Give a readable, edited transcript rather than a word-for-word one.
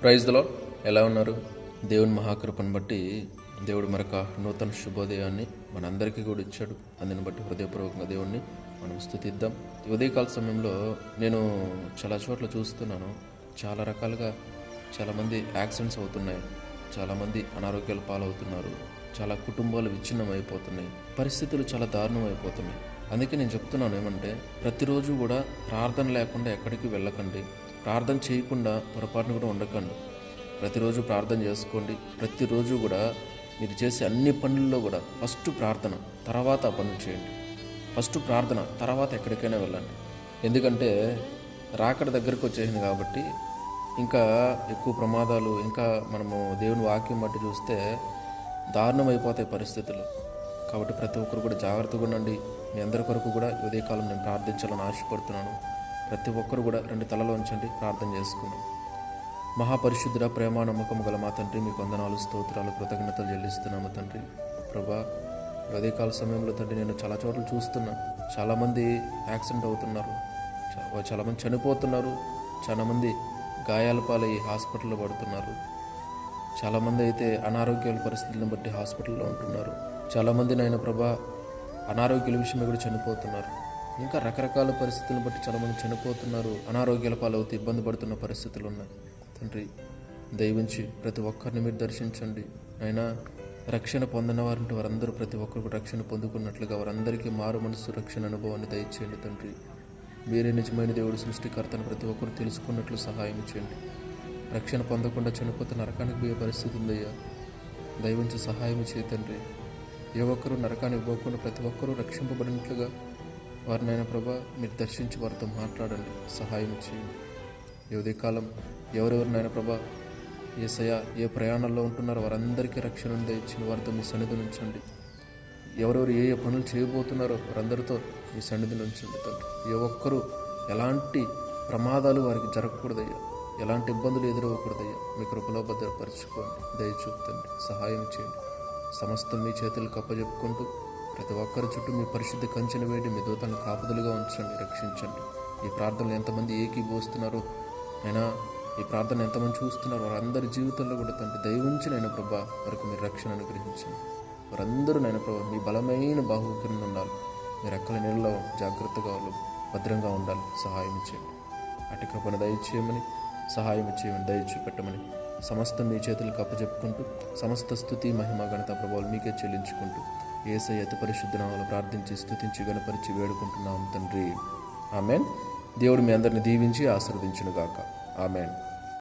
Praise the lord. ఎలా ఉన్నారు? దేవుని మహాకృపను బట్టి దేవుడు మరొక నూతన శుభోదయాన్ని మనందరికీ కూడా ఇచ్చాడు. అందుని బట్టి హృదయపూర్వకంగా దేవుణ్ణి మనం స్తుతిద్దాం. ఈ ఉదయకాల సమయంలో నేను చాలా చోట్ల చూస్తున్నాను, చాలా రకాలుగా చాలామంది యాక్సిడెంట్స్ అవుతున్నాయి, చాలామంది అనారోగ్యాల పాలవుతున్నారు, చాలా కుటుంబాలు విచ్ఛిన్నం అయిపోతున్నాయి, పరిస్థితులు చాలా దారుణం అయిపోతున్నాయి. అందుకే నేను చెప్తున్నాను ఏమంటే, ప్రతిరోజు కూడా ప్రార్థన లేకుండా ఎక్కడికి వెళ్ళకండి, ప్రార్థన చేయకుండా పొరపాటును కూడా ఉండకండి. ప్రతిరోజు ప్రార్థన చేసుకోండి. ప్రతిరోజు కూడా మీరు చేసే అన్ని పనుల్లో కూడా ఫస్ట్ ప్రార్థన, తర్వాత ఆ పనులు చేయండి. ఫస్ట్ ప్రార్థన, తర్వాత ఎక్కడికైనా వెళ్ళండి. ఎందుకంటే రాకడ దగ్గరకు వచ్చేసింది కాబట్టి ఇంకా ఎక్కువ ప్రమాదాలు, ఇంకా మనము దేవుని వాక్యం బట్టి చూస్తే దారుణం అయిపోతాయి పరిస్థితులు. కాబట్టి ప్రతి ఒక్కరు కూడా జాగ్రత్తగా ఉండండి. మీ అందరి కొరకు కూడా ఉదయకాలం నేను ప్రార్థించాలని ఆశపడుతున్నాను. ప్రతి ఒక్కరు కూడా రెండు తలలో ఉంచండి, ప్రార్థన చేసుకున్నాం. మహాపరిశుద్ధుడ, ప్రేమ నమ్మకము గల మా తండ్రి, మీకు వందనాలు, స్తోత్రాలు, కృతజ్ఞతలు చెల్లిస్తున్నాము తండ్రి. ప్రభా, ఉదయకాల సమయంలో తండ్రి నేను చాలా చోట్ల చూస్తున్నా, చాలామంది యాక్సిడెంట్ అవుతున్నారు, చాలామంది చనిపోతున్నారు, చాలామంది గాయాల పాలయ్యి హాస్పిటల్లో పడుతున్నారు, చాలామంది అయితే అనారోగ్యాల పరిస్థితులను బట్టి హాస్పిటల్లో ఉంటున్నారు, చాలామంది నాయన ప్రభా అనారోగ్యాల విషయమే కూడా చనిపోతున్నారు. ఇంకా రకరకాల పరిస్థితులను బట్టి చాలామంది చనిపోతున్నారు, అనారోగ్యాల పాలవుతూ ఇబ్బంది పడుతున్న పరిస్థితులు ఉన్నాయి. తండ్రి, దయవుంచి ప్రతి ఒక్కరిని మీరు దర్శించండి. అయినా రక్షణ పొందిన వారంటే వారందరూ ప్రతి ఒక్కరికి రక్షణ పొందుకున్నట్లుగా వారందరికీ మారు మనసు రక్షణ అనుభవాన్ని దయచేయండి తండ్రి. మీరే నిజమైన దేవుడు, సృష్టికర్తను ప్రతి ఒక్కరు తెలుసుకున్నట్లు సహాయం చేయండి. రక్షణ పొందకుండా చనిపోతే నరకానికి పోయే పరిస్థితి ఉందయ్యా, దయవుంచి సహాయం చేయ తండ్రి. ఏ ఒక్కరూ నరకానికి పోకుండా ప్రతి ఒక్కరూ రక్షింపబడినట్లుగా వారినైనా ప్రభా మీరు దర్శించి వారితో మాట్లాడండి, సహాయం చేయండి. ఈ ఉదయకాలం ఎవరెవరినైనా ప్రభా యేసయ్య ఏ ప్రయాణాల్లో ఉంటున్నారో వారందరికీ రక్షణ దయచిన వారితో మీ సన్నిధిని ఉంచండి. ఎవరెవరు ఏ పనులు చేయబోతున్నారో వారందరితో మీ సన్నిధిని ఉంచండి తండ్రి. ఏ ఒక్కరూ ఎలాంటి ప్రమాదాలు వారికి జరగకూడదయ్యా, ఎలాంటి ఇబ్బందులు ఎదురవ్వకూడదయ్యా, మీ కృపలో భద్రపరచుకోండి, దయ చూపుతండి, సహాయం చేయండి. సమస్తం మీ చేతులకు అప్పజెప్పుకుంటూ ప్రతి ఒక్కరి చుట్టూ మీ పరిశుద్ధ కంచెను వేడి, మీ దూతలను కాపుదలుగా ఉంచండి, రక్షించండి. ఈ ప్రార్థనలు ఎంతమంది ఏకీభవిస్తున్నారో అయినా, ఈ ప్రార్థన ఎంతమంది చూస్తున్నారో వారందరి జీవితంలో కూడా తండ్రి దయవుంచి నైనా ప్రభా వారికి మీరు రక్షణ అనుగ్రహించండి. వారందరూ నైనా ప్రభా మీ బలమైన బాహువు కింద ఉండాలి, మీరు ఎక్కల నీళ్ళలో జాగ్రత్తగా భద్రంగా ఉండాలి, సహాయం చేయండి. అటు కృపను దయచేయమని, సహాయం చేయమని, దయచూపెట్టమని సమస్తం మీ చేతులకు అప్పచెప్పుకుంటూ సమస్త స్తుతి మహిమ ఘనత ప్రభావాలు మీకే చెల్లించుకుంటూ యేసయ్య అతి పరిశుద్ధ నామములో ప్రార్థించి స్తుతించి గణపరిచి వేడుకుంటున్నాం తండ్రి. ఆమెన్. దేవుడు మీ అందరిని దీవించి ఆశీర్వదించును గాక. ఆమెన్.